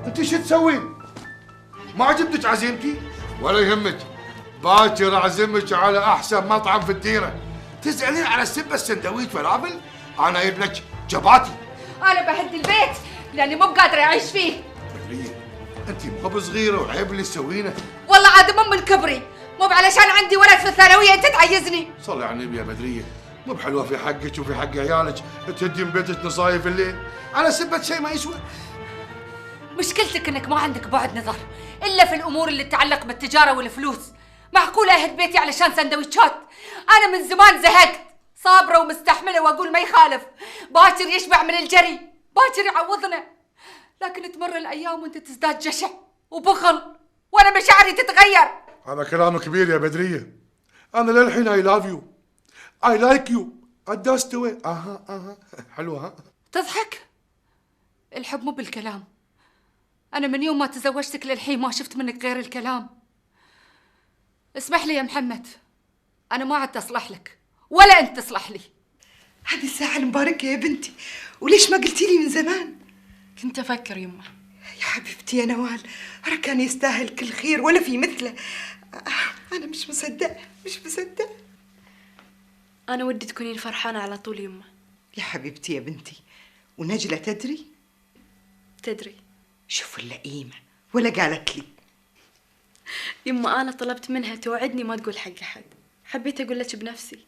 انت شو تسوين؟ ما عجبتك عزيمتي؟ ولا يهمك، باكر اعزمك على احسن مطعم في الديره. تزعلين على سبه السندويش فلافل؟ انا جايب لك جباتي. انا بهد البيت لاني مو بقادره اعيش فيه. بدريه انت مو بصغيره وعيب اللي تسوينه. والله عاد مو من كبري، مو علشان عندي ولد في الثانويه انت تعيزني. صلي على النبي يا بدريه، مو بحلوه في حقك وفي حق عيالك تهدين بيتك نصايف الليل على سبه شيء ما يسوى. مشكلتك انك ما عندك بعد نظر الا في الامور اللي تتعلق بالتجاره والفلوس. معقوله اهد بيتي علشان سندويشات؟ انا من زمان زهقت، صابره ومستحمله واقول ما يخالف، باكر يشبع من الجري، باكر يعوضنا. لكن تمر الايام وانت تزداد جشع وبخل وانا مشاعري تتغير. هذا كلام كبير يا بدريه. انا للحين اي لاف يو، اي لايك يو، قداست وين؟ اها حلوه ها. تضحك؟ الحب مو بالكلام. أنا من يوم ما تزوجتك للحين ما شفت منك غير الكلام. اسمح لي يا محمد، أنا ما عدت أصلح لك ولا أنت تصلح لي. هذه الساعة المباركة يا بنتي، وليش ما قلتي لي من زمان؟ كنت أفكر يمه. يا حبيبتي يا نوال، كان يستاهل كل خير ولا في مثله. أنا مش مصدقة. أنا ودي تكونين فرحانة على طول يمه. يا حبيبتي يا بنتي، ونجلة تدري شوف اللئيمة ولا قالت لي. يما أنا طلبت منها توعدني ما تقول حق أحد، حبيت أقول لك بنفسي.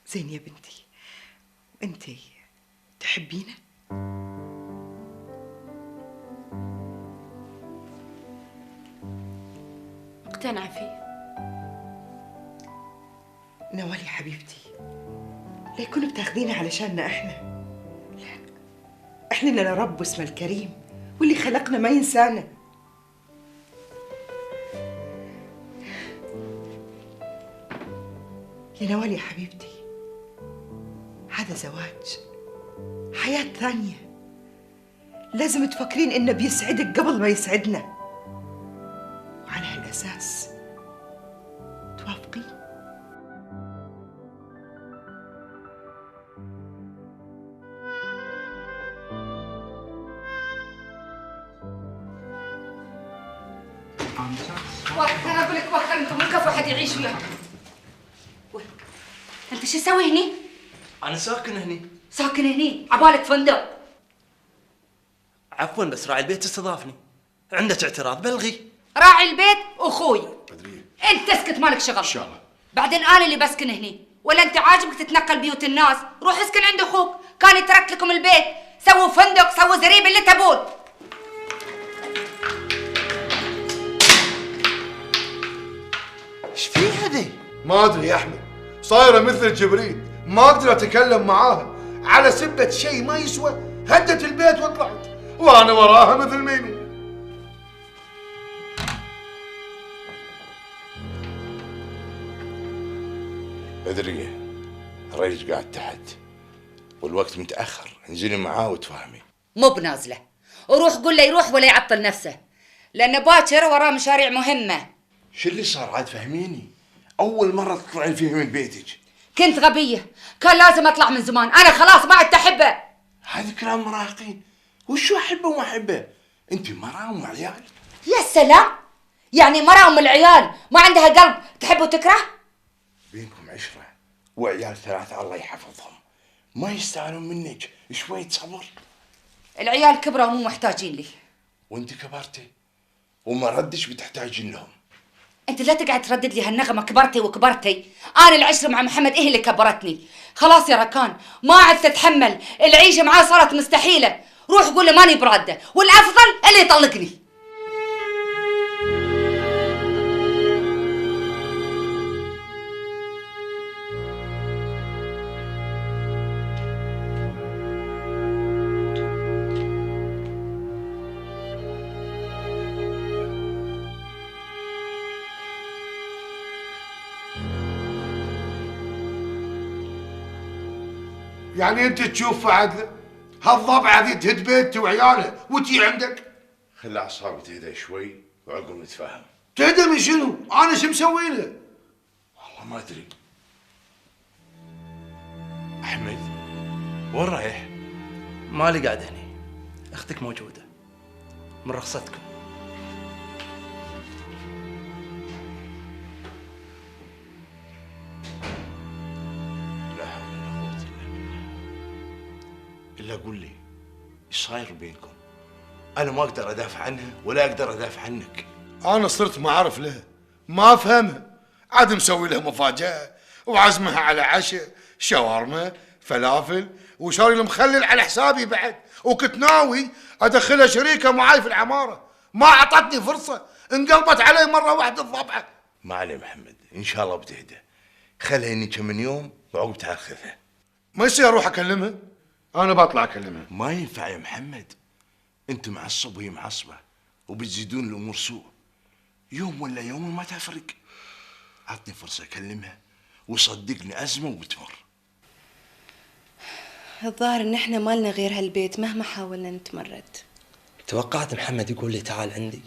زين يا بنتي، وأنتي تحبينه؟ مقتنعة فيه. نوال يا حبيبتي، لا يكون بتاخذينه علشاننا احنا. لا، احنا لنا رب اسمه الكريم، واللي خلقنا ما ينسانا. يا نوال يا حبيبتي، هذا زواج، حياة ثانية، لازم تفكرين انه بيسعدك قبل ما يسعدنا، وعلى هالاساس توافقين؟ انا اقول لك وخر، انتم مو كفو حد يعيش وياكم. انت شو تسوي هني؟ انا ساكن هني. ساكن هني؟ عبالك فندق. عفوا بس راعي البيت استضافني، عندك اعتراض بلغي. راعي البيت اخوي. بدريه انت اسكت مالك شغل. ان شاء الله. بعدين انا اللي بسكن هني، ولا انت عاجبك تتنقل بيوت الناس؟ روح اسكن عند اخوك، كان يترك لكم البيت، سووا فندق، سووا زريب اللي تبون. ايش في هذي؟ ما ادري يا احمد، صايره مثل الجبريل، ما اقدر اتكلم معاها على سبه شيء ما يسوى. هدت البيت وطلعت وانا وراها مثل مينو. بدرية، الريج قاعد تحت والوقت متأخر، انزلي معاه وتفهمي. مو بنازله، وروح قول له يروح ولا يعطل نفسه، لأن باكر وراه مشاريع مهمة. شو اللي صار عاد فهميني؟ أول مرة تطلعين فيها من بيتك. كنت غبية، كان لازم أطلع من زمان، أنا خلاص ما عدت أحبه. هذا كلام مراهقين، وشو أحبه وما أحبه؟ أنت مرأة أم عيال. يا سلام، يعني مرأة أم العيال ما عندها قلب تحب وتكره؟ بينكم عشرة وعيال ثلاثة الله يحفظهم، ما يستاهلون منك شوية صبر. العيال كبروا ومو محتاجين لي. وأنت كبرتي وما ردش بتحتاجين لهم. انت لا تقعد تردد لي هالنغمه كبرتي وكبرتي. انا العشره مع محمد ايه اللي كبرتني. خلاص يا ركان ما عدت اتحمل، العيشه معاه صارت مستحيله. روح قول له ماني براده، والافضل اللي يطلقني. يعني انت تشوف عدله هالضبعه ذي تهد بيته وعياله وتجي عندك؟ خلي اعصابي تهدى شوي وعقب نتفاهم. تهدى من شنو؟ انا شو مسوي له؟ والله ما ادري. احمد وين رايح؟ مالي قاعد هني، اختك موجوده، من رخصتكم. لا حول ولا قوة إلا بالله. إلا قول لي إيش صاير بينكم؟ أنا ما أقدر أدافع عنها ولا أقدر أدافع عنك. انا صرت ما اعرف لها، ما افهمها، عاد مسوي لها مفاجأة وعزمها على عشاء شاورما فلافل وشاري المخلل على حسابي بعد، وكنت ناوي ادخلها شريكة معاي في العمارة، ما اعطتني فرصة، انقلبت علي مرة واحدة الضبعة. ما علي محمد، إن شاء الله بتهدى. خلها هني كم من يوم وعقب تعال خذها. ما يصير اروح اكلمها، انا بطلع اكلمها. ما ينفع يا محمد، أنت معصب وهي معصبة وبتزيدون الأمور سوء. يوم ولا يوم ما تفرق. عطني فرصة أكلمها وصدقني أزمة وبتمر. الظاهر ان احنا ما لنا غير هالبيت مهما حاولنا نتمرد. توقعت محمد يقول لي تعال عندي،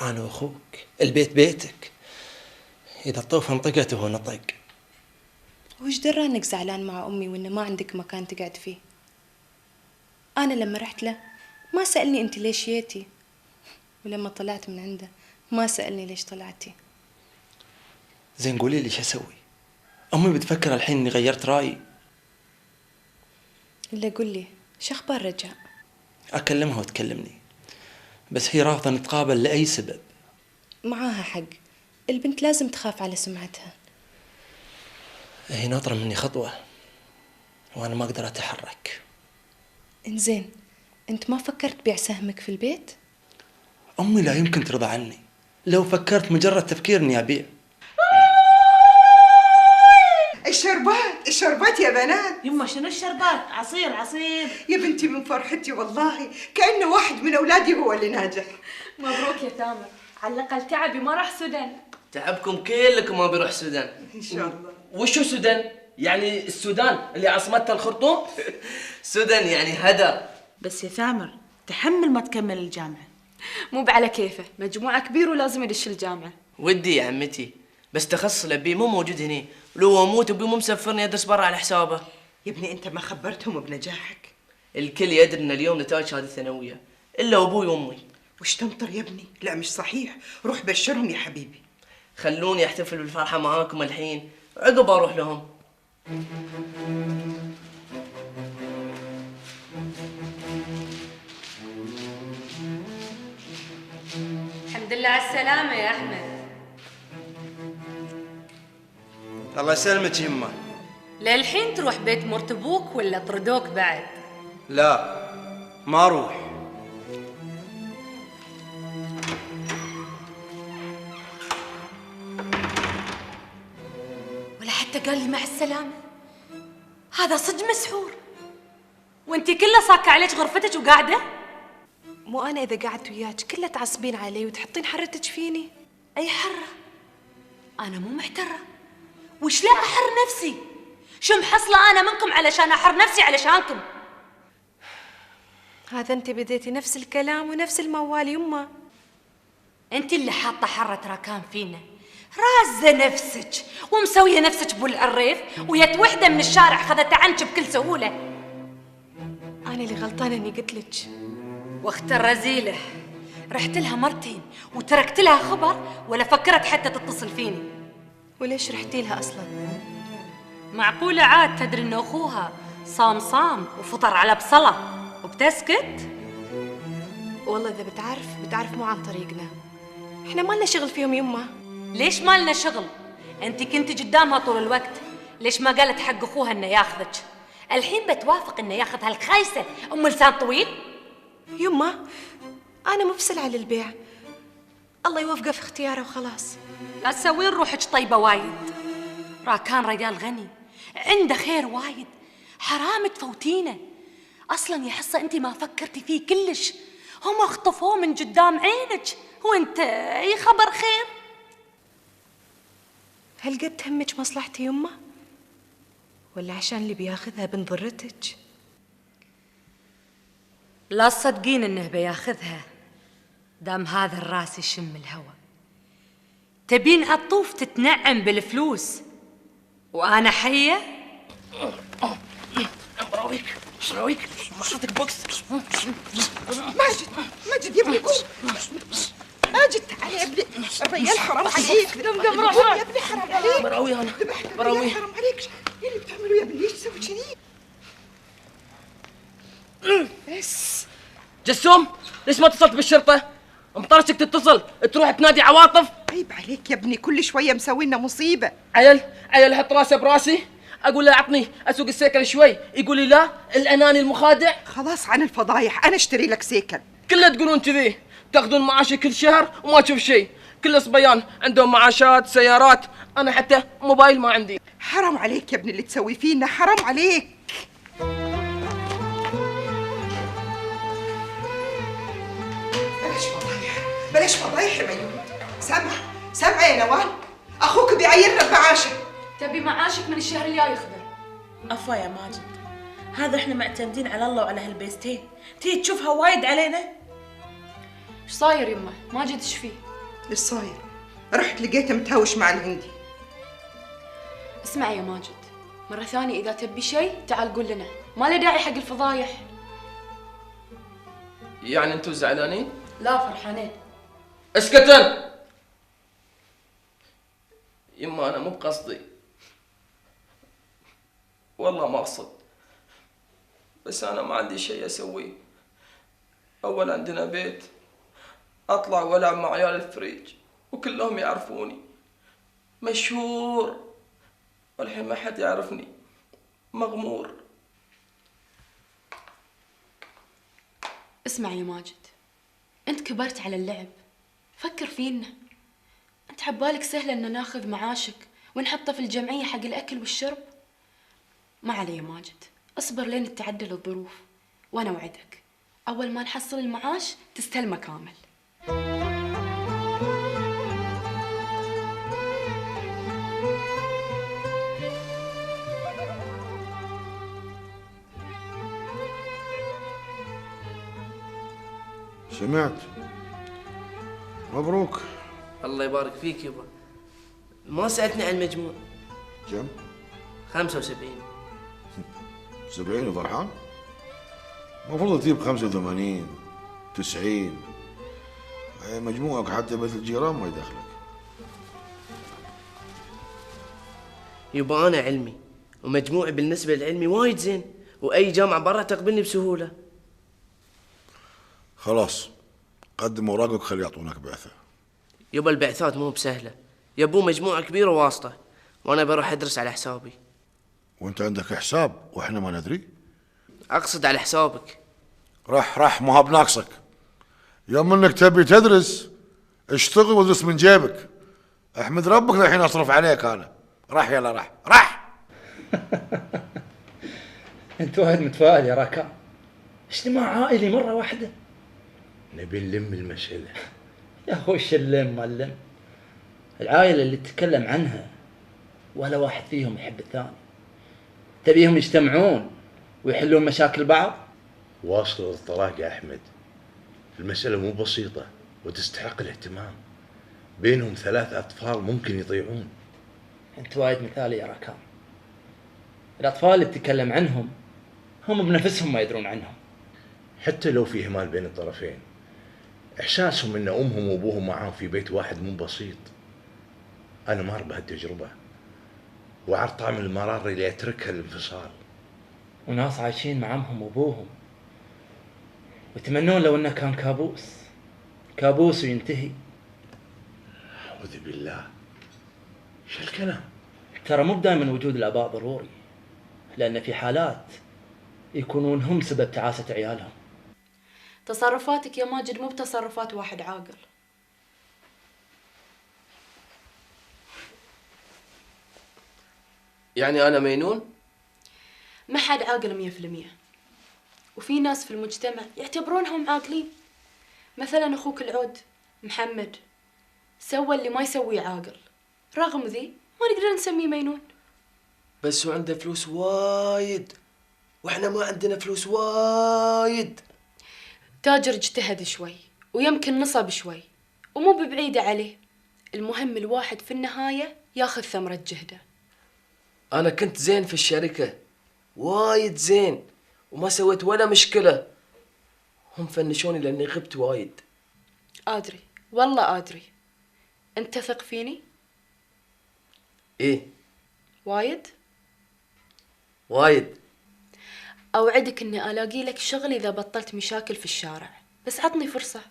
أنا وأخوك، البيت بيتك. إذا الطوف انطقت وهو نطق. وش درى انك زعلان مع امي وانه ما عندك مكان تقعد فيه؟ انا لما رحت له ما سألني انت ليش جيتي، ولما طلعت من عنده ما سألني ليش طلعتي. زين قولي لي شو أسوي؟ أمي بتفكر الحين إني غيرت رأيي. الا قل لي شو اخبار رجاء؟ أكلمها وتكلمني، بس هي رافضة نتقابل لأي سبب. معاها حق، البنت لازم تخاف على سمعتها. هي ناطرة مني خطوة وأنا ما أقدر أتحرك. انزين، انت ما فكرت تبيع سهمك في البيت؟ أمي لا يمكن ترضى عني لو فكرت مجرد تفكير إني أبيع. الشربات يا بنات. يما شنو الشربات؟ عصير عصير. يا بنتي من فرحتي والله كأنه واحد من أولادي هو اللي ناجح. مبروك يا تامر، على الأقل تعبي ما راح سودان. تعبكم كلكم ما بيروح السودان. إن شاء الله. وشو سودان؟ يعني السودان اللي عاصمتها الخرطوم؟ سودان يعني هدر. بس يا ثامر تحمل ما تكمل الجامعة. مو بعلى كيفه، مجموعة كبير ولازم يدش الجامعة. ودي يا عمتي، بس تخصص لبي مو موجود هني، لو اموت ابوي مو مسفرني ادرس برا على حسابه. يا ابني أنت ما خبرتهم بنجاحك؟ الكل يدري ان اليوم نتاج شهادة ثانوية الا ابوي وامي. وش تنطر يا ابني؟ لا مش صحيح، روح بشرهم يا حبيبي. خلوني احتفل بالفرحة معاكم الحين، عقب اروح لهم. الحمد لله على السلامة يا أحمد. الله يسلمك يمه. للحين تروح بيت مرتبوك ولا طردوك بعد؟ لا ما أروح. ولا حتى قال لي مع السلامة؟ هذا صدق مسحور. وانتي كلها صاكة عليك غرفتك وقاعدة؟ مو أنا إذا قعدت وياك كلها تعصبين علي وتحطين حرتك فيني. أي حرة؟ أنا مو محترة. وش لا أحر نفسي؟ شو محصلة أنا منكم علشان أحر نفسي علشانكم؟ هذا أنت بديتي نفس الكلام ونفس الموال يمه. أنت اللي حاطة حرة راكان فينا، رازة نفسك ومسوية نفسك بالعريف، ويت وحدة من الشارع خذت عنك بكل سهولة. أنا اللي غلطانة إني قلت لك. واخت الرزيلة، رحت لها مرتين وتركت لها خبر ولا فكرت حتى تتصل فيني. وليش رحتي لها أصلاً؟ معقولة عاد تدري إنه أخوها صام وفطر على بصلة وبتسكت؟ والله إذا بتعرف مو عن طريقنا. إحنا ما لنا شغل فيهم يمه. ليش ما لنا شغل؟ أنت كنت قدامها طول الوقت، ليش ما قالت حق أخوها إنه ياخذك؟ الحين بتوافق إنه ياخذ هالخايسة أم لسان طويل؟ يمه أنا مو بسلعة للبيع، الله يوفقه في اختياره وخلاص. لا تسوين روحك طيبة وايد. راكان رجال غني عنده خير وايد، حرام تفوتينه. أصلاً يا حصة أنت ما فكرتي فيه كلش، هم اخطفوه من قدام عينك وأنت أي خبر خير. هل قد تهمك مصلحتي يمه؟ ولا عشان اللي بياخذها بنضرتك؟ لا تصدقين إنه بياخذها دام هذا الراس يشم الهوى. تبين عطوف تتنعم بالفلوس وأنا حية؟ براويك ما اعطيك بوكس. ماجد يا ابني قوم. ماجد تعال يا ابني، الرجال حرام عليك. دمدم روحك يا ابني حرام عليك. براوي انا براوي براوي. حرام عليك. ايه اللي بتعمله يا ابني؟ ليش تسوي كذي؟ بس جسوم ليش ما اتصلت بالشرطة؟ مطرشك تتصل تروح تنادي عواطف. عيب عليك يا ابني، كل شويه مسوي لنا مصيبه. عيل حط راسه براسي، اقول له اعطني اسوق السيكل شوي، يقول لي لا الاناني المخادع. خلاص عن الفضايح، انا اشتري لك سيكل. كله تقولون كذي، تاخذون معاشي كل شهر وما تشوف شيء. كل صبيان عندهم معاشات سيارات، انا حتى موبايل ما عندي. حرام عليك يا ابني اللي تسوي فينا، حرام عليك. بلاش فضايح يا ميمون. سامعه يا نوال، اخوك بيعيرنا بمعاشه. تبي معاشك من الشهر الجاي يخبر. عفوا يا ماجد، هذا احنا معتمدين على الله وعلى هالبيستين، تيجي تشوفها وايد علينا. ايش صاير يمه؟ ماجد ايش فيه؟ ايش صاير؟ رحت لقيته متهاوش مع الهندي. اسمع يا ماجد، مرة ثانية إذا تبي شيء تعال قول لنا، ما له داعي حق الفضايح. يعني انتم زعلانين؟ لا فرحانين. اسكتن يما، انا مو بقصدي والله ما اقصد، بس انا ما عندي شيء اسويه. اول عندنا بيت اطلع والعب مع عيال الفريج وكلهم يعرفوني، مشهور، والحين ما حد يعرفني، مغمور. اسمع يا ماجد، انت كبرت على اللعب، فكر فينا. انت حبالك سهلة ان ناخذ معاشك ونحطه في الجمعية حق الاكل والشرب؟ ما علي يا ماجد، اصبر لين تتعدل الظروف، وانا وعدك اول ما نحصل المعاش تستلمه كامل. سمعت؟ مبروك. الله يبارك فيك يبا. ما سألتني عن المجموع. كم؟ 75. 70 وفرحان؟ المفروض تجيب 85 90. مجموعك حتى بيت الجيران ما يدخلك. يبا أنا علمي، ومجموعي بالنسبة لعلمي وايد زين، وأي جامعة برا تقبلني بسهولة. خلاص قدم اوراقك وخلي يعطونك بعثة. يبا البعثات مو بسهلة، يبو مجموعة كبيرة واسطة، وأنا بروح أدرس على حسابي. وانت عندك حساب واحنا ما ندري؟ أقصد على حسابك. راح ما هو بناقصك. يوم انك تبي تدرس اشتغل وادرس من جيبك. احمد ربك الحين اصرف عليك انا. راح يلا راح. انت واحد متفائل يا راكان. اجتماع عائلي مرة واحدة. نبي نلم المسألة. يا اخوي ايش اللم ما اللم؟ العائلة اللي تتكلم عنها ولا واحد فيهم يحب الثاني. تبيهم يجتمعون ويحلون مشاكل بعض؟ واصل الطلاق يا أحمد. المسألة مو بسيطة وتستحق الاهتمام. بينهم 3 أطفال ممكن يضيعون. انت وايد مثالي يا راكان. الأطفال اللي تتكلم عنهم هم بنفسهم ما يدرون عنهم. حتى لو في إهمال بين الطرفين، إحساسهم إن أمهم وأبوهم معاهم في بيت واحد مو بسيط. أنا مار بهالتجربة وعرف طعم المرار اللي يتركها الانفصال. وناس عايشين مع أمهم وأبوهم ويتمنون لو إنه كان كابوس وينتهي. أعوذ بالله، شو الكلام؟ ترى مو دائما وجود الآباء ضروري، لأن في حالات يكونون هم سبب تعاسة عيالهم. تصرفاتك يا ماجد مو بتصرفات واحد عاقل. يعني أنا مينون؟ ما حد عاقل 100%، وفي ناس في المجتمع يعتبرونهم عاقلين. مثلا أخوك العود محمد سوى اللي ما يسويه عاقل، رغم ذي ما نقدر نسميه مينون. بس هو عنده فلوس وايد واحنا ما عندنا فلوس وايد. تاجر اجتهد شوي ويمكن نصب شوي ومو ببعيدة عليه. المهم الواحد في النهاية ياخذ ثمرة جهده. أنا كنت زين في الشركة، وايد زين، وما سويت ولا مشكلة. هم فنشوني لأني غبت وايد. أدري والله أدري. أنت تثق فيني؟ إيه وايد؟ وايد. أوعدك إني ألاقي لك شغل إذا بطلت مشاكل في الشارع، بس عطني فرصة.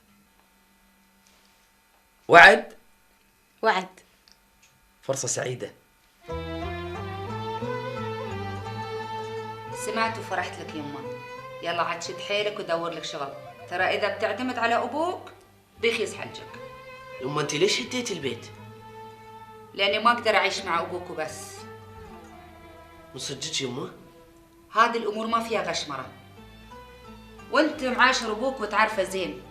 وعد. وعد. فرصة سعيدة. سمعت وفرحت لك يما. يلا عاد شد حيلك ودور لك شغل، ترى إذا بتعتمد على أبوك بيخيس حلجك. يما انت ليش هديتي البيت؟ لأني ما أقدر أعيش مع أبوك وبس. من صدقك يما؟ هذه الأمور ما فيها غشمرة، وأنت معاشر أبوك وتعرفه زين.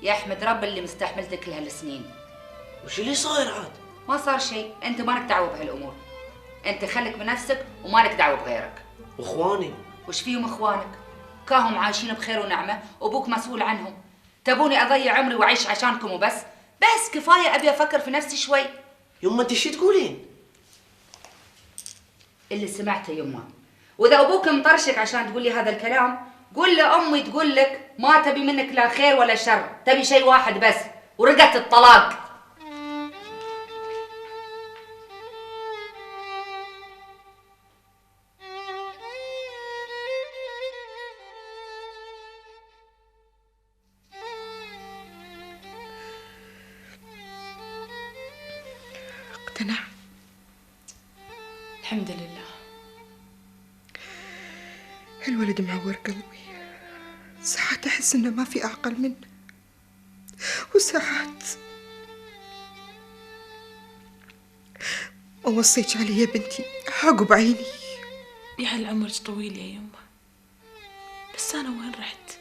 يا أحمد رب اللي مستحملتك كل هالسنين. وش اللي صاير عاد؟ ما صار شيء، أنت مالك دعوة بهالأمور. أنت خليك بنفسك ومالك دعوة بغيرك. واخواني؟ وش فيهم اخوانك؟ كاهم عايشين بخير ونعمة وابوك مسؤول عنهم. تبوني اضيع عمري واعيش عشانكم وبس؟ بس كفاية ابي افكر في نفسي شوي. يما انت شو تقولين؟ اللي سمعته يما. واذا ابوك مطرشك عشان تقول لي هذا الكلام، قول لامي تقول لك ما تبي منك لا خير ولا شر، تبي شيء واحد بس، ورقة الطلاق. اقتنع. الحمد لله. الولد معور قلبي، ساعات أحس إنه ما في أعقل منه، وساعات أوصيك عليه يا بنتي عقب عيني. يا هل عمرك طويل يا يمه، بس أنا وين رحت؟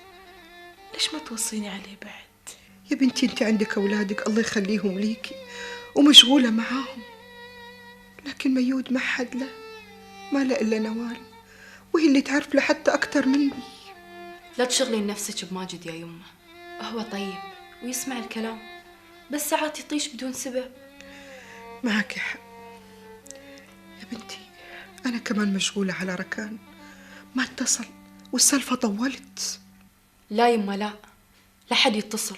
ليش ما توصيني عليه بعد؟ يا بنتي أنت عندك أولادك الله يخليهم ليكي ومشغولة معاهم، لكن ميود ما حد له، ما له إلا نوال، وهي اللي تعرف له حتى أكتر مني. لا تشغلين نفسك بماجد يا يمه، هو طيب ويسمع الكلام، بس ساعات يطيش بدون سبب. معك حق يا بنتي، أنا كمان مشغولة على ركان، ما اتصل والسالفة طولت. لا يمه لا، لا حد يتصل،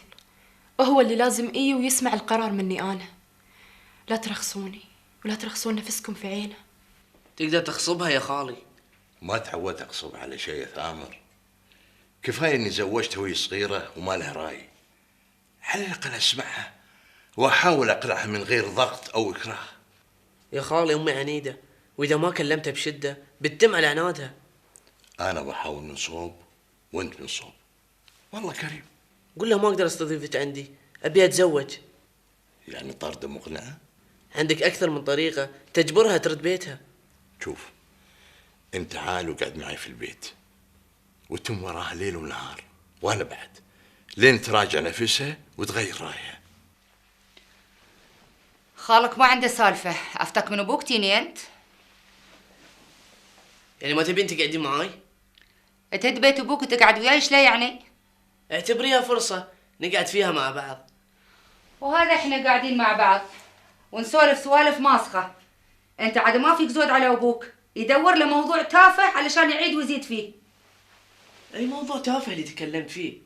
وهو اللي لازم ويسمع القرار مني أنا. لا ترخصوني ولا ترخصون نفسكم في عينه. تقدر تخصبها يا خالي. ما تعودت أغصب على شيء يا ثامر، كفاية إني زوجتها وهي صغيرة وما لها راي. على الأقل أسمعها وأحاول أقنعها من غير ضغط أو إكراه. يا خالي أمي عنيدة، وإذا ما كلمتها بشدة بتتم على عنادها. أنا بحاول من صوب وأنت من صوب، والله كريم. قول له ما أقدر أستضيفك عندي، أبي أتزوج. يعني طردة مقنعة؟ عندك أكثر من طريقة تجبرها ترد بيتها. شوف، أنت تعال وقعد معي في البيت وتم وراها ليل ونهار، وأنا بعد، لين تراجع نفسها وتغير رأيها. خالك ما عنده سالفة، أفتك من أبوك تيني أنت؟ يعني ما تبين تقعدين معاي؟ تهد بيت أبوك وتقعد وياي، إيش لا يعني؟ اعتبريها فرصة نقعد فيها مع بعض. وهذا إحنا قاعدين مع بعض ونسولف سوالف ماسخة. أنت عاد ما فيك زود على أبوك، يدور له موضوع تافه علشان يعيد ويزيد فيه. أي موضوع تافه اللي تكلمت فيه؟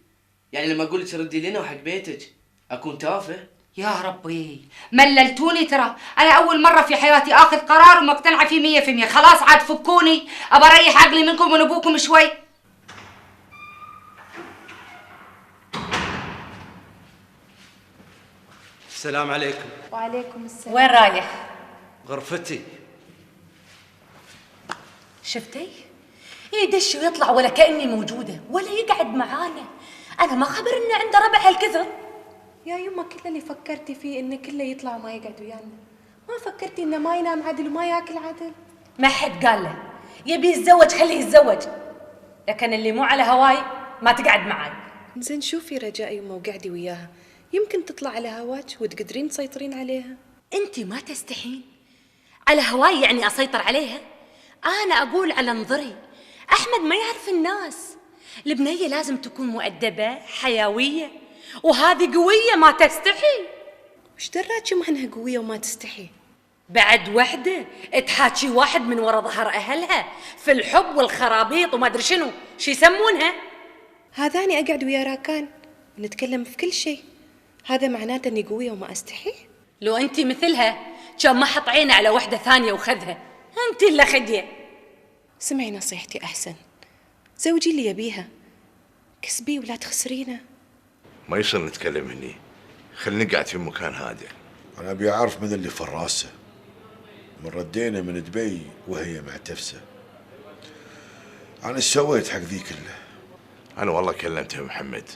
يعني لما أقول لك ردي لنا وحق بيتك أكون تافه؟ يا ربي مللتوني، ترى أنا أول مرة في حياتي آخذ قرار ومقتنعة فيه 100%. خلاص عاد فكوني، أبى أريح عقلي منكم ومن أبوكم شوي. السلام عليكم. وعليكم السلام. وين رايح؟ غرفتي. شفتي؟ يدش ويطلع ولا كأني موجودة، ولا يقعد معانا. أنا ما خبر إنه عنده ربع هالكثر. يا يما كل اللي فكرتي فيه إن كله يطلع وما يقعد ويانا، ما فكرتي إنه ما ينام عدل وما ياكل عدل؟ ما حد قال له يبي يتزوج خليه يتزوج، لكن اللي مو على هواي ما تقعد معاي. زين شوفي رجاء يما وقعدي وياها، يمكن تطلع على هواك وتقدرين تسيطرين عليها. أنتي ما تستحين على هواي يعني أسيطر عليها؟ أنا أقول على نظري. أحمد ما يعرف الناس، البنية لازم تكون مؤدبة حيوية، وهذه قوية ما تستحي. وش دراك يما انها قوية وما تستحي؟ بعد وحدة تحاكي واحد من ورا ظهر أهلها في الحب والخرابيط وما أدري شنو شو يسمونها. هذاني أقعد ويا راكان ونتكلم في كل شيء، هذا معناته إني قوية وما أستحي؟ لو أنت مثلها كان ما حط عينه على وحدة ثانية وخذها، أنت اللي خديه. سمعي نصيحتي أحسن، زوجي اللي يبيها، كسبيه ولا تخسرينه. ما يصير نتكلم هني، خلينا نقعد في مكان هادئ. أنا أبي أعرف من اللي في راسه. من ردينا من دبي وهي معتفسة. أنا إيش سويت حق ذي كله؟ أنا والله كلمتها محمد،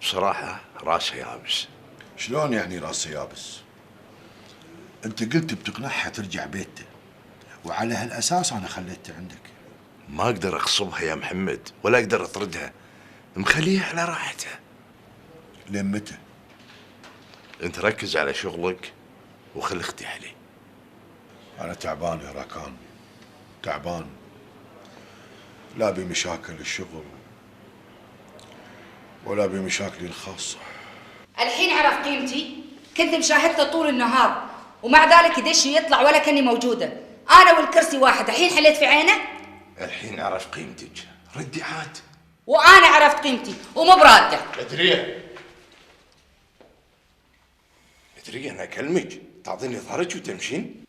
بصراحة راسه يابس. شلون يعني راسه يابس؟ أنت قلت بتقنعها ترجع بيته، وعلى هالأساس أنا خليتها عندك. ما أقدر أغصبها يا محمد، ولا أقدر أطردها، مخليها على راحتها. لين متى؟ أنت ركز على شغلك وخل أختي عليه. أنا تعبان يا راكان، تعبان. لا بمشاكل الشغل ولا بمشاكلي الخاصة. الحين عرف قيمتي؟ كنت مشاهدته طول النهار ومع ذلك يدش يطلع ولا كني موجودة. أنا والكرسي واحد، الحين حليت في عينه؟ الحين عرف قيمتك، ردي عاد. وأنا عرفت قيمتي ومو برادة. بدرية، بدرية أنا أكلمك تعطيني ظهرك وتمشين؟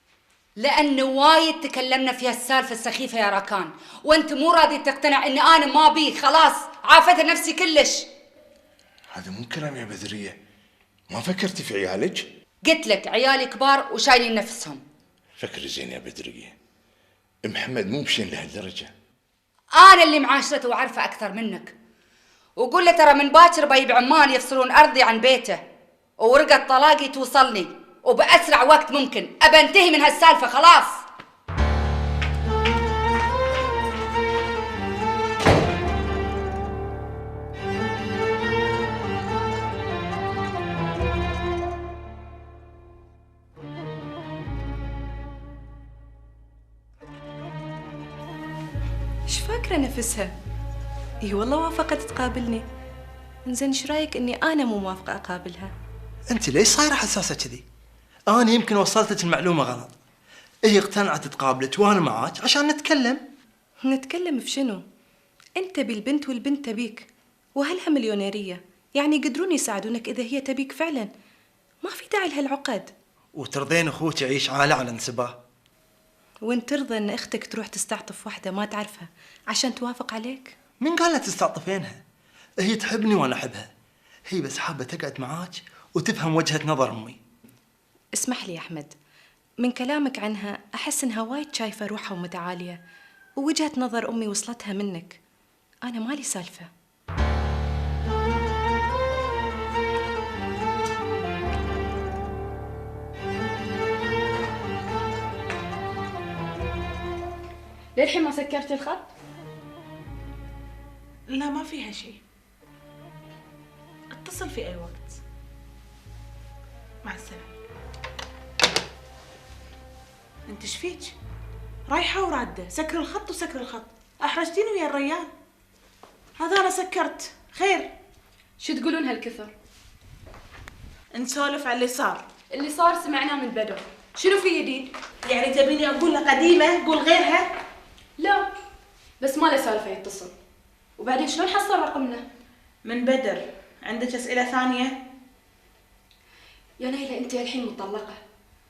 لأنه وايد تكلمنا في هالسالفة السخيفة يا راكان، وأنت مو راضي تقتنع إني أنا ما بي، خلاص عافيت نفسي كلش. هذا مو كلام يا بدرية، ما فكرتي في عيالك؟ قلت لك عيالي كبار وشايلين نفسهم. فكري زين يا بدرية، محمد مو بشين لهالدرجة. أنا اللي معاشرته وعارفة أكثر منك، وقول له ترى من باكر بيب عمان يفصلون أرضي عن بيته، ورقة طلاقي توصلني وبأسرع وقت ممكن، أبى أنتهي من هالسالفة خلاص. إيش فاكرة نفسها؟ إي والله وافقت تقابلني. إنزين إيش رايك إني أنا مو موافقة أقابلها؟ انت ليش صايره حساسه كذي؟ انا يمكن وصلتك المعلومه غلط. هي اقتنعت تقابلك وانا معاك عشان نتكلم. نتكلم في شنو؟ أنت تبي البنت والبنت تبيك، وأهلها مليونيرية، يعني يقدرون يساعدونك إذا هي تبيك فعلا. ما في داعي لهالعقد. وترضين اخوك يعيش عالة على انسباه. وانت ترضى ان اختك تروح تستعطف واحدة ما تعرفها عشان توافق عليك؟ من قال لها تستعطفينها؟ هي تحبني وانا احبها، هي بس حابة تقعد معاك وتفهم وجهة نظر امي. اسمح لي يا احمد، من كلامك عنها احس انها وايد شايفة روحها ومتعالية، ووجهة نظر امي وصلتها منك. انا مالي سالفة. للحين ما سكرت الخط؟ لا ما فيها شيء، اتصل في أي وقت. مع السلامة. انت ايش فيك؟ رايحة ورادة، سكر الخط وسكر الخط، احرجتيني ويا الريان. هذا انا سكرت، خير. شو تقولون هالكثر؟ نسولف على اللي صار. اللي صار سمعناه من بدر، شنو في جديد؟ يعني تبيني اقول له قديمة، قول غيرها؟ لا بس ما له سالفة يتصل. وبعدين شلون حصل رقمنا؟ من بدر. عندك أسئلة ثانية؟ يا نيلة انت الحين مطلقة،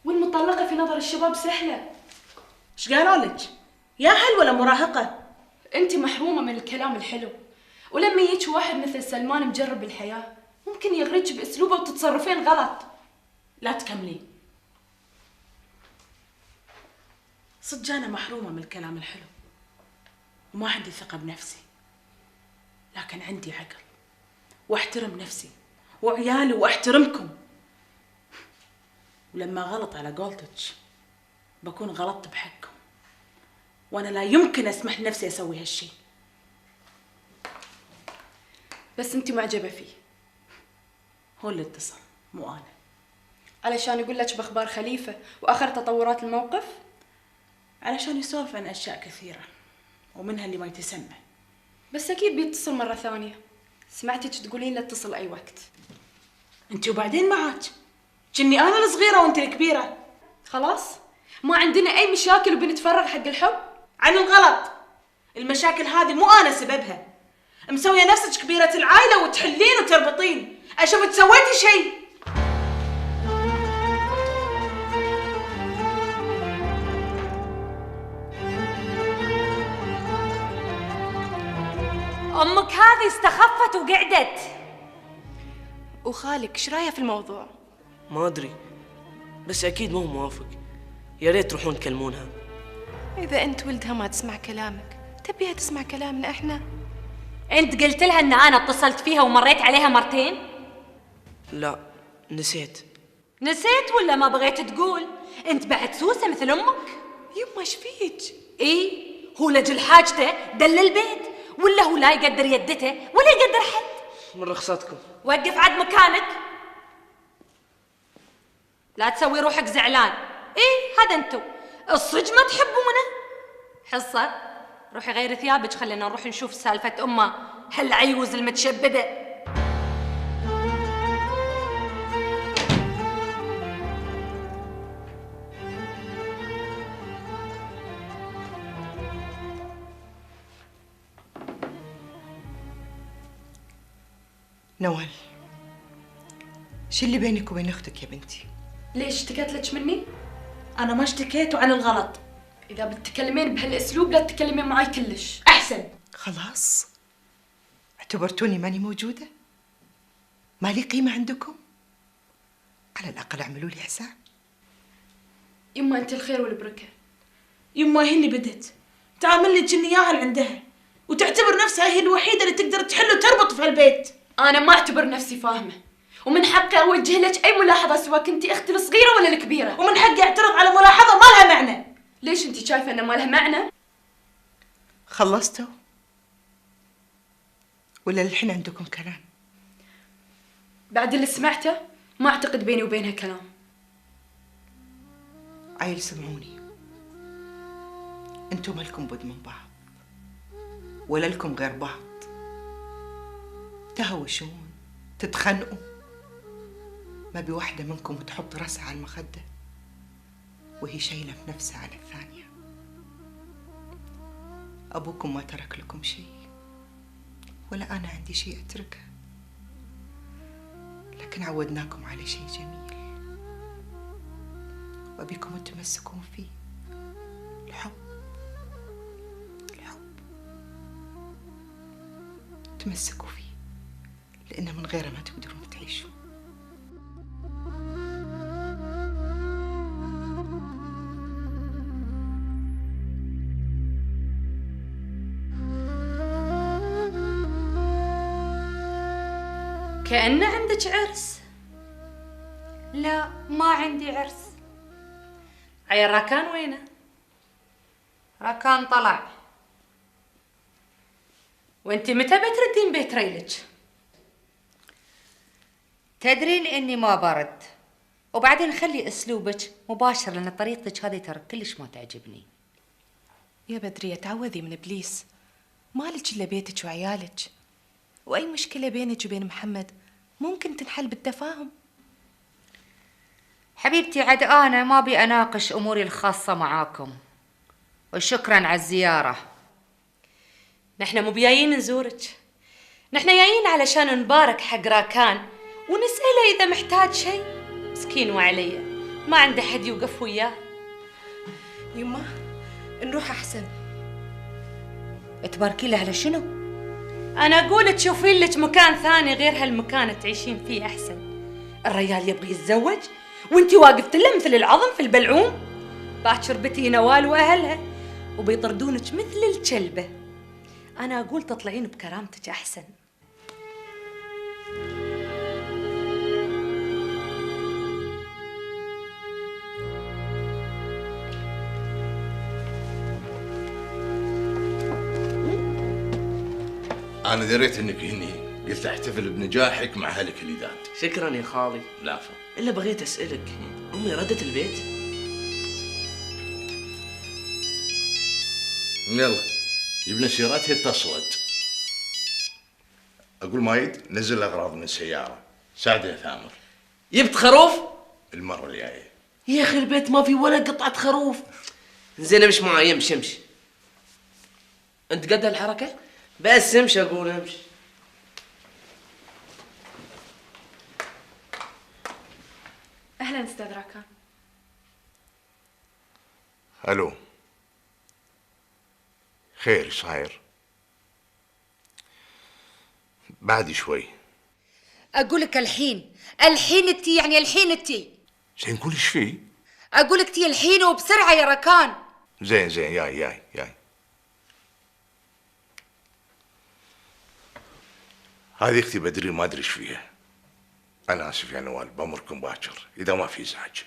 والمطلقة في نظر الشباب سهلة. ايش قالوا لك؟ يا هل ولا مراهقة؟ انت محرومة من الكلام الحلو، ولما يجيك واحد مثل سلمان مجرب الحياة ممكن يغريك باسلوبه وتتصرفين غلط. لا تكملين. صدق انا محرومة من الكلام الحلو وما عندي ثقة بنفسي، لكن عندي عقل واحترم نفسي وعيالي واحترمكم. ولما غلط على قولتك بكون غلطت بحقكم، وانا لا يمكن اسمح لنفسي اسوي هالشي. بس انت معجبة فيه. هو اللي اتصل مو انا. علشان يقول لك باخبار خليفة واخر تطورات الموقف؟ علشان يسولف عن اشياء كثيرة ومنها اللي ما يتسمى. بس اكيد بيتصل مرة ثانية، سمعتك تقولين له اتصل اي وقت. انت وبعدين معاك، كني انا الصغيرة وانت الكبيرة. خلاص ما عندنا اي مشاكل وبنتفرغ حق الحب. عن الغلط. المشاكل هذه مو انا سببها. مسويه نفسك كبيره العائله وتحلين وتربطين. اشوفك سويتي شيء. امك هذه استخفت وقعدت. وخالك ايش رايه في الموضوع؟ ما ادري، بس اكيد مو موافق. يا ريت تروحون تكلمونها. اذا انت ولدها ما تسمع كلامك، تبيها تسمع كلامنا احنا؟ انت قلت لها ان انا اتصلت فيها ومريت عليها مرتين؟ لا، نسيت. نسيت ولا ما بغيت تقول؟ انت بعد سوسه مثل امك. يما ايش فيك؟ ايه، هو لجل حاجته دل البيت، ولا هو لا يقدر يدته ولا يقدر حد. من رخصتكم. وقف عاد مكانك، لا تسوي روحك زعلان. ايه هذا انتو الصج ما تحبونه. حصة روحي غيري ثيابك، خلينا نروح نشوف سالفة امه هالعيوز المتشببة. نوال، شو اللي بينك وبين اختك يا بنتي؟ ليش اشتكت لك مني؟ انا ما اشتكيت وعن الغلط. اذا بتتكلمين بهالاسلوب لا تتكلمين معاي كلش. احسن. خلاص اعتبرتوني ماني موجودة؟ ما لي قيمة عندكم؟ على الأقل اعملوا لي حساب. يما انت الخير والبركة. يما هي اللي بدت تعامل لك اني اياها اللي عندها، وتعتبر نفسها هي الوحيده اللي تقدر تحل وتربط في هالبيت. انا ما اعتبر نفسي فاهمه، ومن حقي اوجه لك اي ملاحظه سواء كنتي اختي الصغيره ولا الكبيره، ومن حقي اعترض على ملاحظه ما لها معنى. ليش انت شايفه انه ما لها معنى؟ خلصتوا؟ ولا الحين عندكم كلام؟ بعد اللي سمعته ما اعتقد بيني وبينها كلام. عيل سمعوني، انتم مالكم بد من بعض ولا لكم غير بعض. تهوشون تتخنقوا، ما بي واحدة منكم تحط راسها على المخدة وهي شايلة في نفسها على الثانية. أبوكم ما ترك لكم شيء ولا أنا عندي شيء أتركه، لكن عودناكم على شيء جميل وأبيكم تمسكون فيه، الحب. الحب تمسكوا فيه لأنه من غيره ما تقدرون تعيشوا. كأن عندك عرس. لا ما عندي عرس. عيل راكان وينه؟ راكان طلع. وانتي متى بتردين بيت ريلك؟ تدرين اني ما برد، وبعدين خلي اسلوبك مباشر لان طريقتك هذه ترى كلش ما تعجبني. يا بدرية تعوذي من ابليس، مالك الا بيتك وعيالك، واي مشكلة بينك وبين محمد ممكن تنحل بالتفاهم. حبيبتي عاد انا ما بي اناقش اموري الخاصة معاكم، وشكرا على الزيارة. نحن مو بجايين نزورك، نحن جايين علشان نبارك حق راكان ونسأله إذا محتاج شيء. مسكين وعليه ما عنده حد يوقف وياه. يما نروح أحسن. تباركي له على شنو؟ أنا أقول تشوفين لك مكان ثاني غير هالمكان تعيشين فيه أحسن. الرجال يبغي يتزوج وانتي واقفت له مثل العظم في البلعوم. باكر بتي نوال وأهلها وبيطردونك مثل الكلبة. أنا أقول تطلعين بكرامتك أحسن. أنا دريت إنك هني، قلت أحتفل بنجاحك مع أهلك الجداد. شكرا يا خالي. العفو. إلا بغيت أسألك، أمي ردت البيت؟ يلا جبنا سيارتها اتصلت. أقول مايد نزل الأغراض من السيارة، ساعدها ثامر. جبت خروف؟ المرة الجاية. يا اخي البيت ما في ولا قطعة خروف. زين امشي معي، امشي امشي. انت قد الحركة؟ بس امشي اقول امشي. اهلا استاذ راكان. الو، خير صاير؟ بعد شوي. اقولك الحين انتي، يعني الحين انتي. زين قولي ايش فيه؟ اقولك تي الحين وبسرعه يا ركان. زين جاي. هذه اختي بدري ما ادري ايش فيها. انا اسف يا نوال، بامركم باكر اذا ما في ازعاج.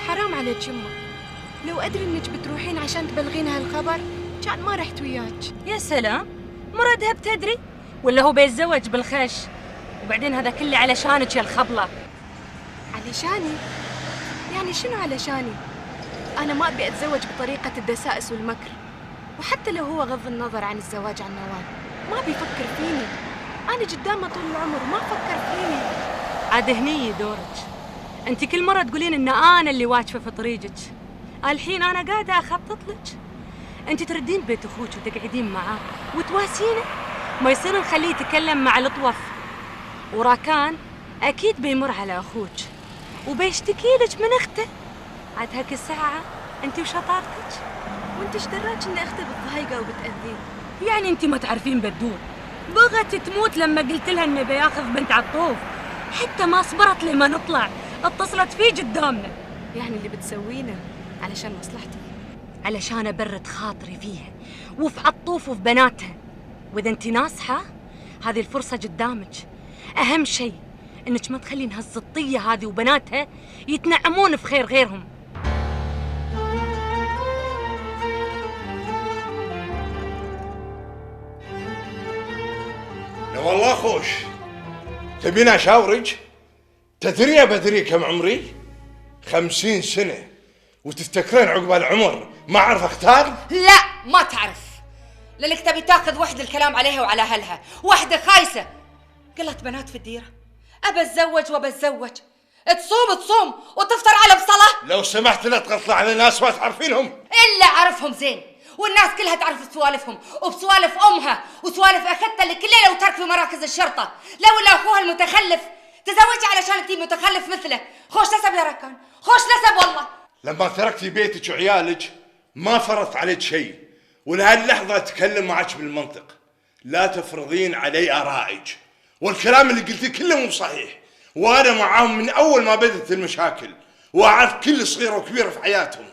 حرام عليك يمه، لو ادري انك بتروحين عشان تبلغين هالخبر كان ما رحت وياك. يا سلام، مرادها بتدري ولا هو بيتزوج بالخش؟ وبعدين هذا كله علشانك يا الخبله. علشاني؟ يعني شنو علشاني؟ انا ما ابي اتزوج بطريقه الدسائس والمكر، وحتى لو هو غض النظر عن الزواج عن نوال ما بيفكر فيني. انا قدامه طول العمر ما فكر فيني. عاد هني دورك، انت كل مره تقولين ان انا اللي واقفه في طريقك، الحين انا قاعده اخطط لك. انت تردين بيت اخوك وتقعدين معاه وتواسينه، ما يصير نخليه يتكلم مع الطوف. وراكان اكيد بيمر على اخوك وبيشتكي لك من اخته. عاد هاك الساعه انت وشطارتك. وانت ايش دراك ان اختي بتضايقه وبتاذيه؟ يعني انت ما تعرفين بدور، بغت تموت لما قلت لها انه بياخذ بنت عطوف، حتى ما صبرت لما نطلع اتصلت فيه قدامنا. يعني اللي بتسوينه علشان مصلحتي؟ علشان ابرد خاطري فيها وفي عطوف وفي بناتها. واذا انت ناصحه هذه الفرصه قدامك. اهم شيء انك ما تخلين هالزطيه هذه وبناتها يتنعمون في خير غيرهم. لا والله خوش. تبين اشاورك؟ تدري يا بدري كم عمري؟ 50 سنة، وتفتكرين عقب العمر ما اعرف اختار؟ لا ما تعرف، لانك تبي تاخذ وحده الكلام عليها وعلى اهلها، وحده خايسه. قلت بنات في الديره، ابى اتزوج وابى اتزوج. تصوم وتفطر على بصله. لو سمحت لا تغطي على ناس ما تعرفينهم. الا اعرفهم زين، والناس كلها تعرف سوالفهم وبسوالف امها وسوالف اختها اللي كل ليله وترك في مراكز الشرطه. لولا اخوها المتخلف تزوجي علشان انتي متخلف مثله. خوش نسب يا ركان، خوش نسب والله. لما تركتي بيتك وعيالك ما فرضت عليك شيء، ولهاللحظه اتكلم معك بالمنطق. لا تفرضين علي ارائك، والكلام اللي قلتيه كله مو صحيح. وانا معاهم من اول ما بدت المشاكل، واعرف كل صغيره وكبيره في حياتهم.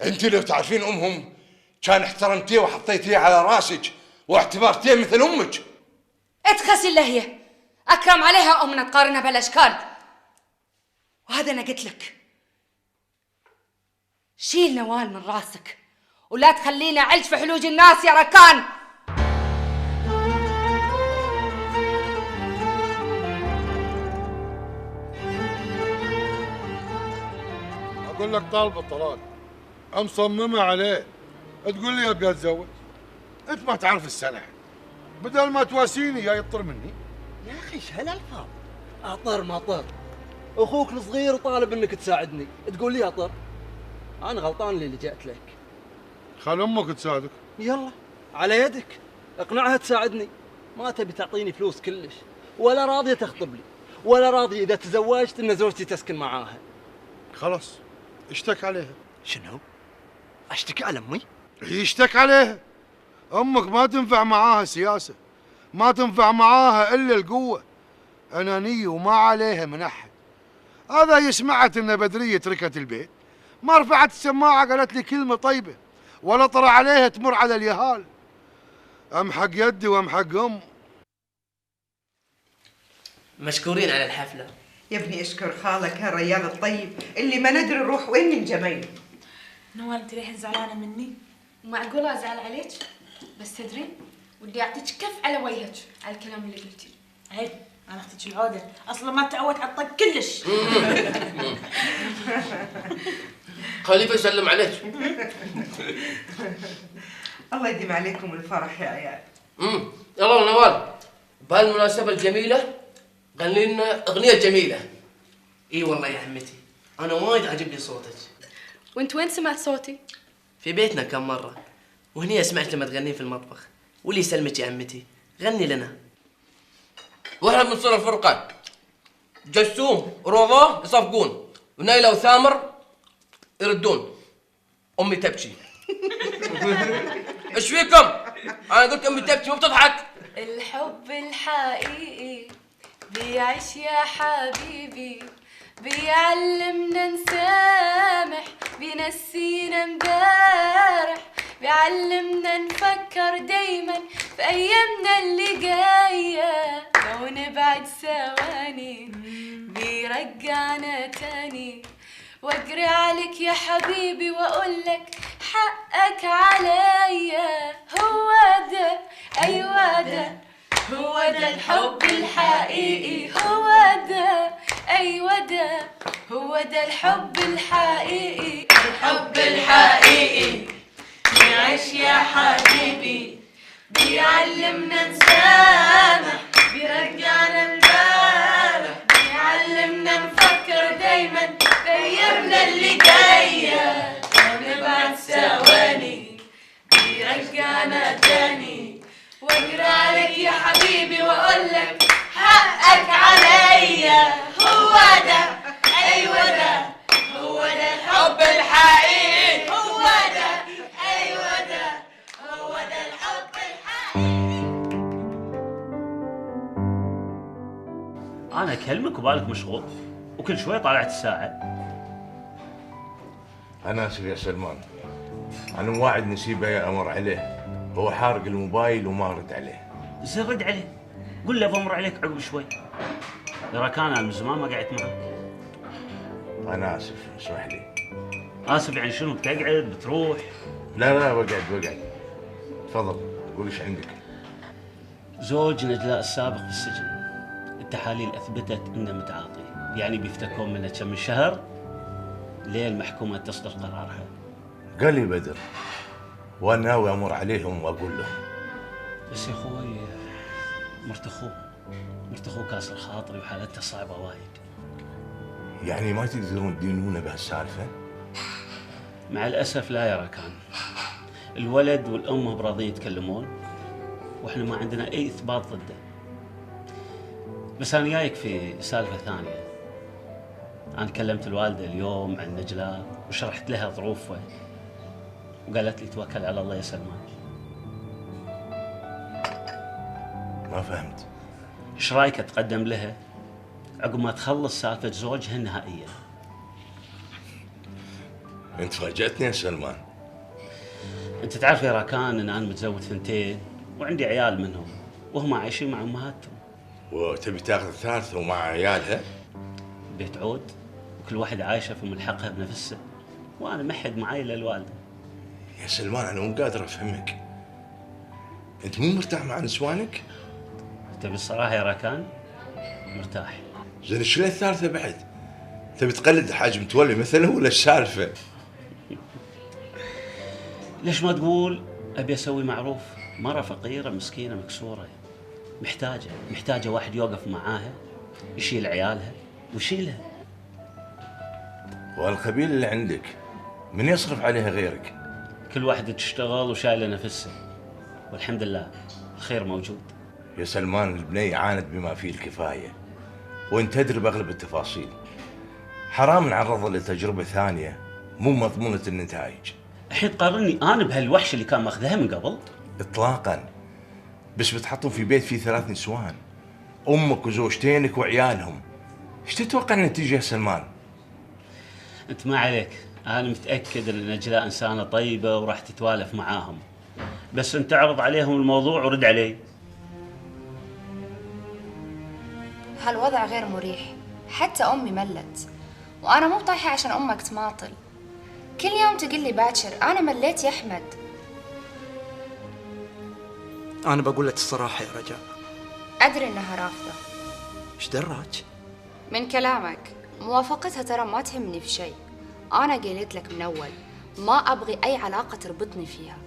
انت لو تعرفين امهم كان احترمتيه وحطيتيه على راسك واعتبرتيه مثل امك. اتخسي اللي هي اكرم عليها امنا تقارنها بالاشكال. وهذا انا قلت لك، شيل نوال من راسك ولا تخليني اعلج في حلوج الناس يا ركان. اقول لك طالب الطلاق، مصممه عليه، تقول لي ابي اتزوج. انت ما تعرف السنه، بدل ما تواسيني جاي يطر مني. يا اخي ايش هالالفاظ؟ اطر ما طر، اخوك الصغير وطالب انك تساعدني تقول لي اطر. انا غلطان اللي لجأت لك. خل امك تساعدك. يلا على يدك، اقنعها تساعدني. ما تبي تعطيني فلوس كلش، ولا راضيه تخطب لي، ولا راضيه اذا تزوجت ان زوجتي تسكن معاها. خلاص اشتك عليها. شنو؟ اشتكي على امي؟ هي اشتك عليها. امك ما تنفع معاها سياسه، ما تنفع معاها الا القوه، انانيه وما عليها من احد. هذا هي سمعت ان بدريه تركت البيت، ما رفعت السماعه قالت لي كلمه طيبه، ولا طرى عليها تمر على اليهال. امحق يدي وامحق ام. مشكورين على الحفله. يا ابني اشكر خالك هالريال الطيب اللي ما ندري نروح وين من جميل. نوال انت ليه زعلانه مني؟ معقولة ازعل عليك؟ بس تدرين ودي اعطيك كف على وجهك على الكلام اللي قلتيه. عيب، انا اختك العوده اصلا ما تعودت على الطق كلش. خليفه يسلم عليك. الله يديم عليكم الفرح يا عيال. يلا نوال، بهالمناسبه الجميله غني لنا اغنيه جميله. اي والله يا عمتي انا وايد عجبني صوتك. وانت وين سمعت صوتي؟ في بيتنا كم مره، وهني سمعت لما تغنين في المطبخ. واللي يسلمك يا عمتي غني لنا. واحنا بنصير الفرقه جسوم وروضه يصفقون، ونيله وثامر يردون. امي تبكي. ايش فيكم؟ انا قلت امي تبكي مو بتضحك. الحب الحقيقي بيعيش يا حبيبي، بيعلمنا نسامح، بينسينا امبارح، بيعلمنا نفكر دايما في ايامنا اللي جايه، لو نبعد ثواني بيرجعنا تاني. واجري عليك يا حبيبي واقولك حقك عليا. هو ده ايوه ده، هو ده الحب الحقيقي. هو ده ايوه ده، هو ده الحب الحقيقي. الحب الحقيقي بيعيش يا حبيبي، بيعلمنا نسامح، بيرجعنا امبارح، بيعلمنا نفكر دايما في ايامنا اللي جايه، ونبعد ثواني بيرجعنا تاني. واجري عليك يا حبيبي واقولك حقك عليا. هو ده ايوه ده، هو ده الحب الحقيقي. هو ده ايوه ده، هو ده الحب الحقيقي. انا اكلمك وبالك مشغول وكل شوي طالعت الساعه. انا اسف يا سلمان، انا مواعد نسيبه امر عليه، هو حارق الموبايل وما رد عليه. زين رد عليه، قل له بمر عليك عقب شوي. ترى كان انا من زمان ما قعدت معك. انا اسف، اسمح لي. اسف يعني شنو؟ بتقعد بتروح؟ لا بقعد. تفضل قول ايش عندك. زوج نجلاء السابق في السجن، التحاليل اثبتت انه متعاطي، يعني بيفتكون منه كم من شهر لين المحكمه تصدر قرارها. قال لي بدر وانا ناوي امر عليهم واقول لهم. بس يا اخوي مرت اخوه كاسر خاطري وحالته صعبه وايد. يعني ما تقدرون تدينونه بهالسالفه؟ مع الاسف لا يا ركان، الولد والام براضين يتكلمون واحنا ما عندنا اي اثبات ضده. بس انا جايك في سالفه ثانيه. انا كلمت الوالده اليوم عن نجلاء وشرحت لها ظروفه، وقالت لي توكل على الله يا سلمان. ما فهمت. ايش رايك اتقدم لها عقب ما تخلص سالفه زوجها نهائيا؟ انت فاجأتني يا سلمان. انت تعرف يا راكان ان انا متزوج 2 وعندي عيال منهم وهم عايشين مع امهاتهم. وتبي تاخذ الثالثه ومع عيالها؟ بيت عود وكل واحد عايشه في ملحقها بنفسه، وانا محد معي الا الوالده. يا سلمان انا مو قادر افهمك. انت مو مرتاح مع نسوانك؟ تبي الصراحه يا راكان؟ مرتاح. زين شلون الثالثه بعد؟ تبي تقلد الحاج متولي مثله ولا السالفه؟ ليش ما تقول ابي اسوي معروف؟ مره فقيره مسكينه مكسوره محتاجه واحد يوقف معاها يشيل عيالها ويشيلها. والقبيله اللي عندك من يصرف عليها غيرك؟ كل واحده تشتغل وشايله نفسها، والحمد لله الخير موجود. يا سلمان البنية عانت بما فيه الكفايه، وانت تدري باغلب التفاصيل. حرام نعرضها لتجربه ثانيه مو مضمونه النتائج. الحين تقارني انا بهالوحش اللي كان ماخذها من قبل؟ اطلاقا. بس بتحطهم في بيت فيه 3 نسوان، امك وزوجتينك وعيالهم، ايش تتوقع النتيجه يا سلمان؟ انت ما عليك، انا متاكد ان نجلاء انسانه طيبه وراح تتوالف معاهم، بس انت اعرض عليهم الموضوع ورد علي. هالوضع غير مريح، حتى امي ملت، وانا مو طايحه عشان امك تماطل. كل يوم تقول لي باكر، انا مليت يا احمد. انا بقول لك الصراحه يا رجاء، ادري انها رافضه، ايش دراك؟ من كلامك موافقتها ترى ما تهمني في شيء. أنا قلت لك من أول ما أبغي أي علاقة تربطني فيها.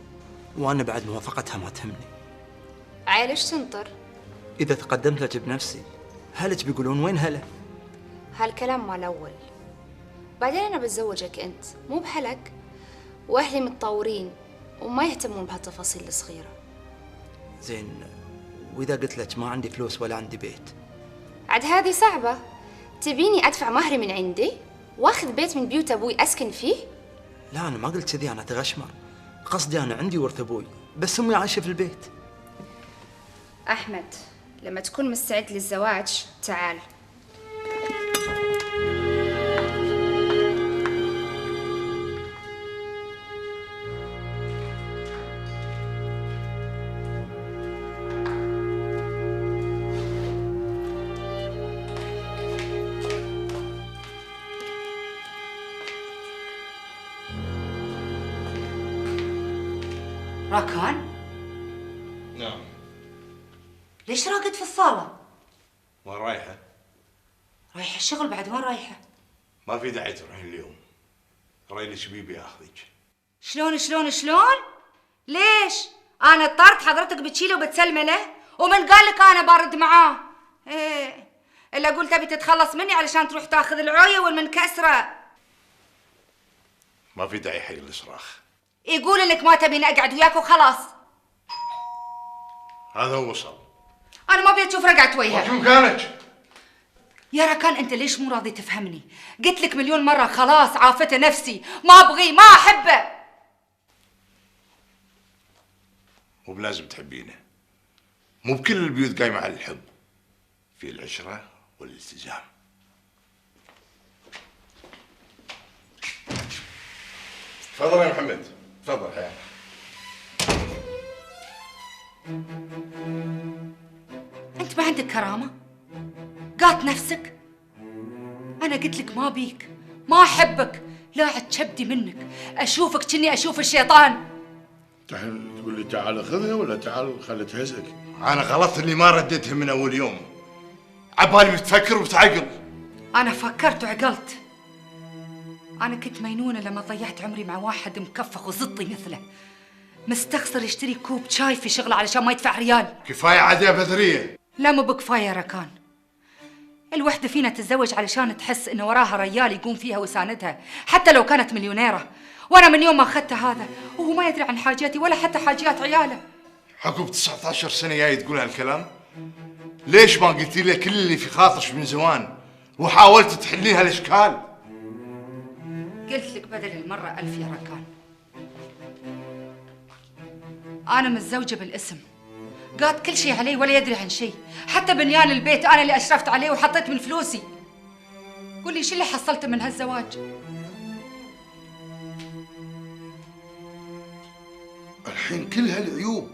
وانا بعد موافقتها ما تهمني. عيل إيش تنطر؟ اذا تقدمت لك بنفسي هلك بيقولون وين هلا؟ هالكلام مال أول. بعدين أنا بتزوجك أنت مو بحلق، وأهلي متطورين وما يهتمون بهالتفاصيل الصغيرة. زين، واذا قلت لك ما عندي فلوس ولا عندي بيت؟ عاد هذه صعبة. تبيني أدفع مهري من عندي واخذ بيت من بيوت أبوي أسكن فيه؟ لا انا ما قلت كذي، انا تغشمر. قصدي انا عندي ورث ابوي بس امي عايشه في البيت. أحمد لما تكون مستعد للزواج تعال. راكان؟ نعم. ليش راقد في الصالة؟ وين رايحة؟ رايحة الشغل بعد وين رايحة؟ ما في داعي تروحين اليوم. رايلي شبيبي ياخذك. شلون؟ ليش؟ أنا اضطرت حضرتك بتشيله وبتسلمي له؟ ومن قال لك أنا بارد معاه؟ إيه إلا قلت أبي تتخلص مني علشان تروح تاخذ العوية والمنكسرة. ما في داعي حق الصراخ. يقول إنك ما تبيني أقعد وياك وخلاص. هذا هو وصل. أنا ما أبي أشوف رقعت وياك. شو مكانك؟ يا ركان أنت ليش مو راضي تفهمني؟ قلت لك مليون مرة خلاص عافته نفسي، ما أبغيه ما أحبه. مو بلازم تحبينه. مو بكل البيوت قايمة على الحب. في العشرة والالتزام. تفضل يا محمد، تفضل حياتي. أنت ما عندك كرامة؟ قات نفسك؟ أنا قلت لك ما بيك، ما أحبك، لا عد كبدي منك، أشوفك كني أشوف الشيطان. تقول لي تعال خذها ولا تعال خلي تهزك؟ أنا غلطت اللي ما رديتها من أول يوم. عبالي بتفكر وبتعقل. أنا فكرت وعقلت. أنا كنت مينونة لما ضيعت عمري مع واحد مكفخ وزطي مثله، مستخسر يشتري كوب شاي في شغله علشان ما يدفع ريال. كفاية عاد يا بدرية. لا مو بكفاية يا ركان. الوحدة فينا تتزوج علشان تحس إن وراها ريال يقوم فيها ويساندها، حتى لو كانت مليونيرة. وأنا من يوم ما أخذت هذا وهو ما يدري عن حاجاتي ولا حتى حاجات عياله. عقب 19 سنة جاي تقول هالكلام؟ ليش ما قلتي لي كل اللي في خاطرك من زمان وحاولت تحلين هالاشكال؟ قلت لك بدل المرة 1000 يا ركان. أنا متزوجة بالاسم، قاط كل شيء علي ولا يدري عن شيء، حتى بنيان البيت أنا اللي أشرفت عليه وحطيت من فلوسي. قول لي شو اللي حصلته من هالزواج؟ الحين كل هالعيوب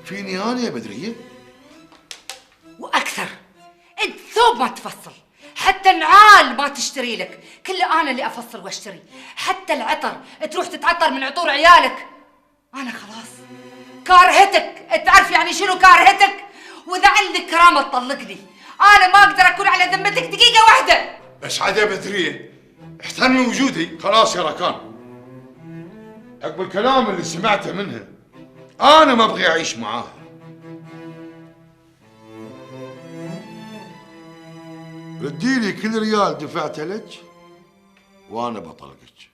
فيني أنا يا بدرية؟ وأكثر. أنت ثوب ما تفصل، حتى النعال ما تشتري لك، كله أنا اللي أفصل وأشتري، حتى العطر تروح تتعطر من عطور عيالك. أنا خلاص كارهتك، تعرف يعني شنو كارهتك؟ وإذا عندك كرامة تطلقني، أنا ما أقدر أكون على ذمتك دقيقة واحدة. بس عاد يا بدرية احترمي وجودي. خلاص يا ركان، عقب الكلام اللي سمعته منها أنا ما أبغي أعيش معاها. ردي لي كل ريال دفعته لك وأنا بطلقك.